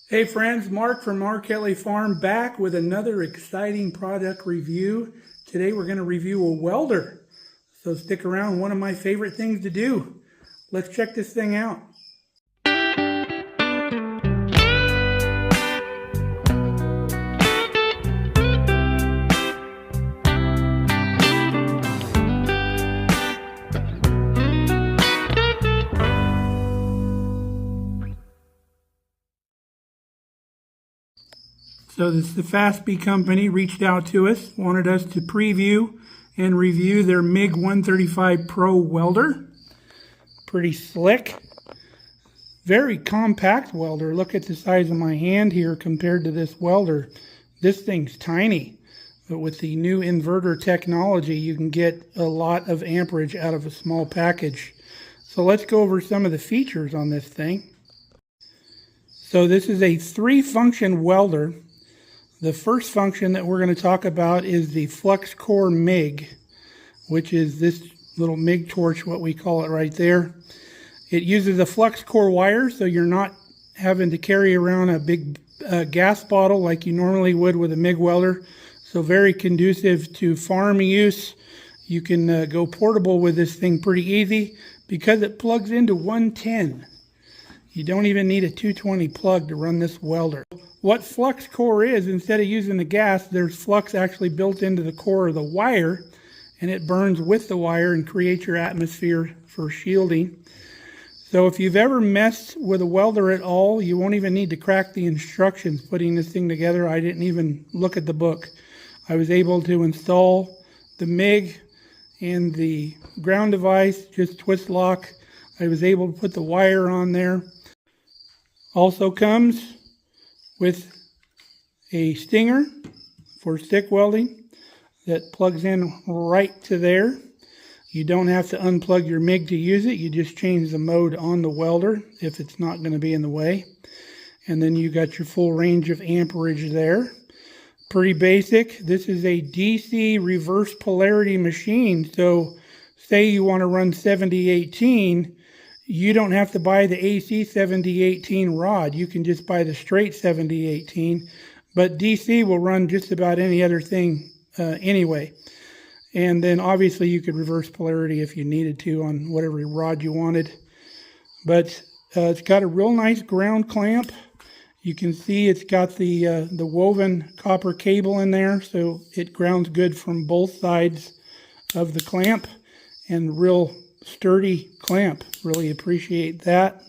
Hey friends, Mark from Mark Kelly Farm back with another exciting product review. Today we're going to review a welder. So stick around, one of my favorite things to do. Let's check this thing out. So the Sefaspe company reached out to us, wanted us to preview and review their MIG 135 Pro Welder. Pretty slick. Very compact welder. Look at the size of my hand here compared to this welder. This thing's tiny. But with the new inverter technology, you can get a lot of amperage out of a small package. So let's go over some of the features on this thing. So this is a 3-function welder. The first function that we're going to talk about is the flux core MIG, which is this little MIG torch, what we call it right there. It uses a flux core wire, so you're not having to carry around a big gas bottle like you normally would with a MIG welder. So very conducive to farm use. You can go portable with this thing pretty easy because it plugs into 110. You don't even need a 220 plug to run this welder. What flux core is, instead of using the gas, there's flux actually built into the core of the wire, and it burns with the wire and creates your atmosphere for shielding. So if you've ever messed with a welder at all, you won't even need to crack the instructions putting this thing together. I didn't even look at the book. I was able to install the MIG and the ground device, just twist lock. I was able to put the wire on there. Also comes with a stinger for stick welding that plugs in right to there. You don't have to unplug your MIG to use it. You just change the mode on the welder if it's not going to be in the way. And then you got your full range of amperage there. Pretty basic. This is a DC reverse polarity machine. So say you want to run 7018, you don't have to buy the AC 7018 rod. You can just buy the straight 7018. But DC will run just about any other thing anyway. And then obviously you could reverse polarity if you needed to on whatever rod you wanted. But it's got a real nice ground clamp. You can see it's got the woven copper cable in there, so it grounds good from both sides of the clamp, and real sturdy clamp. Really appreciate that.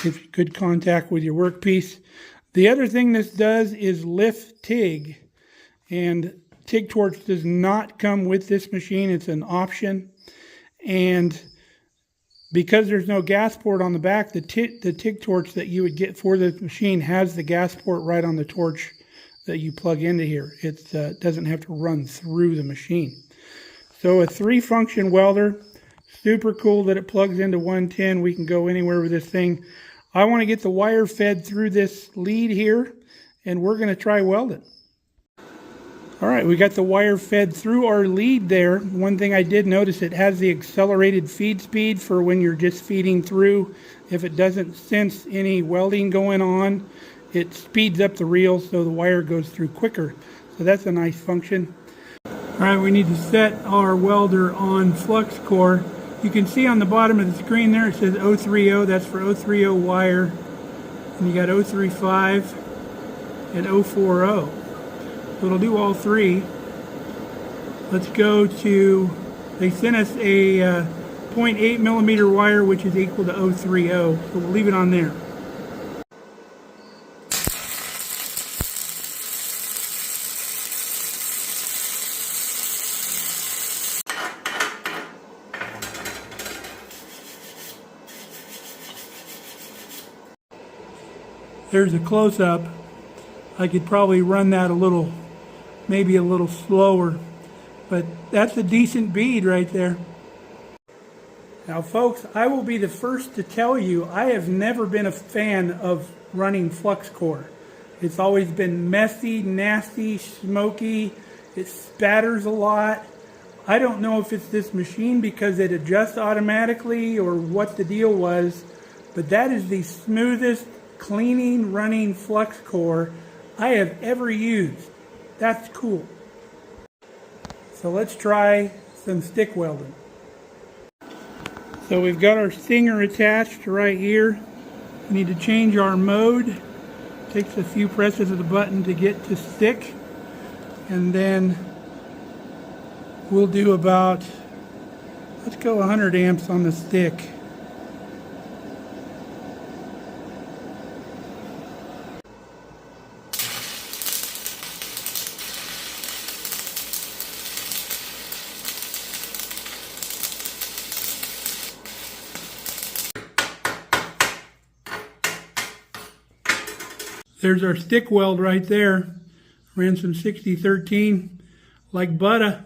Gives you good contact with your workpiece. The other thing this does is lift TIG, and TIG torch does not come with this machine. It's an option, and because there's no gas port on the back, the TIG torch that you would get for the machine has the gas port right on the torch that you plug into here. It doesn't have to run through the machine. So a 3-function welder. Super cool that it plugs into 110. We can go anywhere with this thing. I want to get the wire fed through this lead here, and we're going to try welding. All right, we got the wire fed through our lead there. One thing I did notice, it has the accelerated feed speed for when you're just feeding through. If it doesn't sense any welding going on, it speeds up the reel so the wire goes through quicker. So that's a nice function. All right, we need to set our welder on flux core. You can see on the bottom of the screen there, it says 030. That's for 030 wire. And you got 035 and 040. So it'll do all three. Let's go to, they sent us a 0.8 millimeter wire, which is equal to 030. So we'll leave it on there. There's a close-up. I could probably run that maybe a little slower, but that's a decent bead right there. Now folks, I will be the first to tell you, I have never been a fan of running flux core. It's always been messy, nasty, smoky. It spatters a lot. I don't know if it's this machine because it adjusts automatically or what the deal was, but that is the smoothest cleaning running flux core I have ever used. That's cool. So let's try some stick welding. So we've got our stinger attached right here. We need to change our mode. Takes a few presses of the button to get to stick. And then we'll do about, let's go 100 amps on the stick. There's our stick weld right there. Ran some 6013 like butter.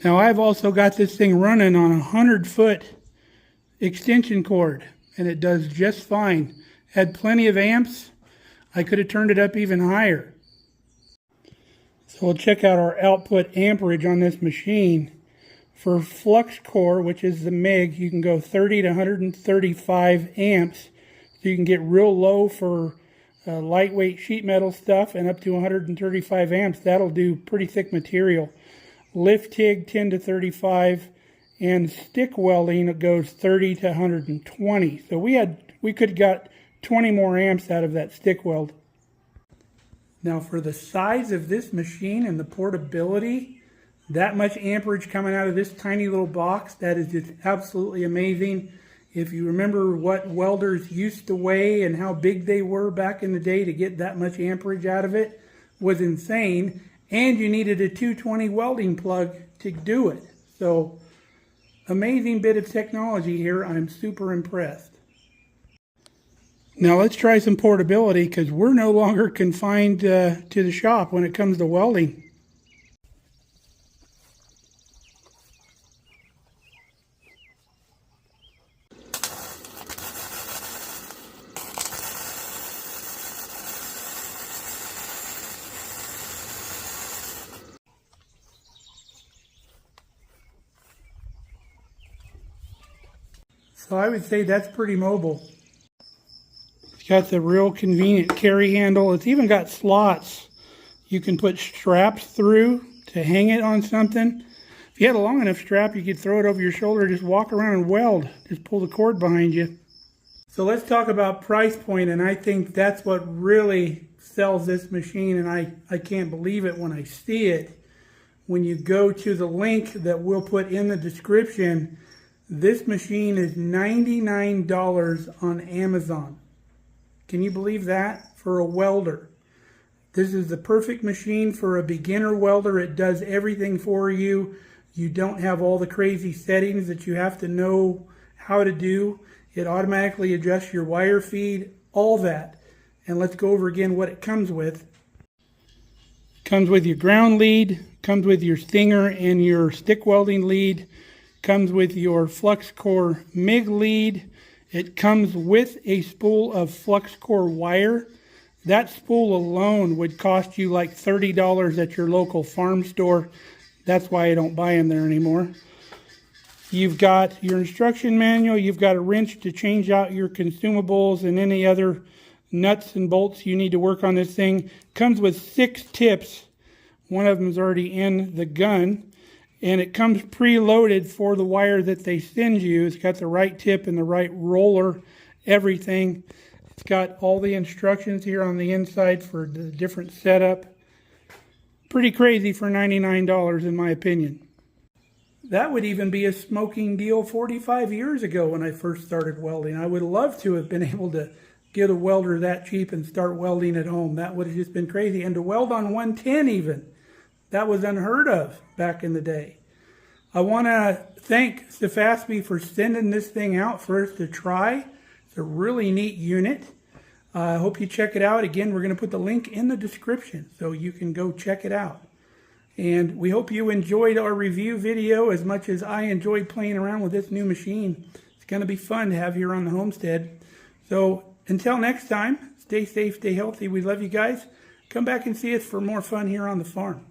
Now I've also got this thing running on a 100-foot extension cord, and it does just fine. Had plenty of amps. I could have turned it up even higher. So we'll check out our output amperage on this machine. For flux core, which is the MIG, you can go 30 to 135 amps. So you can get real low for lightweight sheet metal stuff, and up to 135 amps. That'll do pretty thick material. Lift TIG 10 to 35, and stick welding it goes 30 to 120. So we could have got 20 more amps out of that stick weld. Now for the size of this machine and the portability, that much amperage coming out of this tiny little box, that is just absolutely amazing. If you remember what welders used to weigh and how big they were back in the day, to get that much amperage out of it was insane. And you needed a 220 welding plug to do it. So, amazing bit of technology here. I'm super impressed. Now let's try some portability, because we're no longer confined to the shop when it comes to welding. So I would say that's pretty mobile. It's got the real convenient carry handle. It's even got slots you can put straps through to hang it on something. If you had a long enough strap, you could throw it over your shoulder, just walk around and weld. Just pull the cord behind you. So let's talk about price point, and I think that's what really sells this machine, and I can't believe it when I see it. When you go to the link that we'll put in the description, this machine is $99 on Amazon. Can you believe that? For a welder. This is the perfect machine for a beginner welder. It does everything for you. You don't have all the crazy settings that you have to know how to do. It automatically adjusts your wire feed, all that. And let's go over again what it comes with. It comes with your ground lead, comes with your stinger and your stick welding lead. Comes with your flux core MIG lead. It comes with a spool of flux core wire. That spool alone would cost you like $30 at your local farm store. That's why I don't buy them there anymore. You've got your instruction manual. You've got a wrench to change out your consumables and any other nuts and bolts you need to work on this thing. Comes with 6 tips. One of them is already in the gun. And it comes preloaded for the wire that they send you. It's got the right tip and the right roller, everything. It's got all the instructions here on the inside for the different setup. Pretty crazy for $99 in my opinion. That would even be a smoking deal 45 years ago when I first started welding. I would love to have been able to get a welder that cheap and start welding at home. That would have just been crazy. And to weld on 110 even. That was unheard of back in the day. I want to thank Sefaspe for sending this thing out for us to try. It's a really neat unit. I hope you check it out. Again, we're going to put the link in the description so you can go check it out. And we hope you enjoyed our review video as much as I enjoyed playing around with this new machine. It's going to be fun to have here on the homestead. So until next time, stay safe, stay healthy. We love you guys. Come back and see us for more fun here on the farm.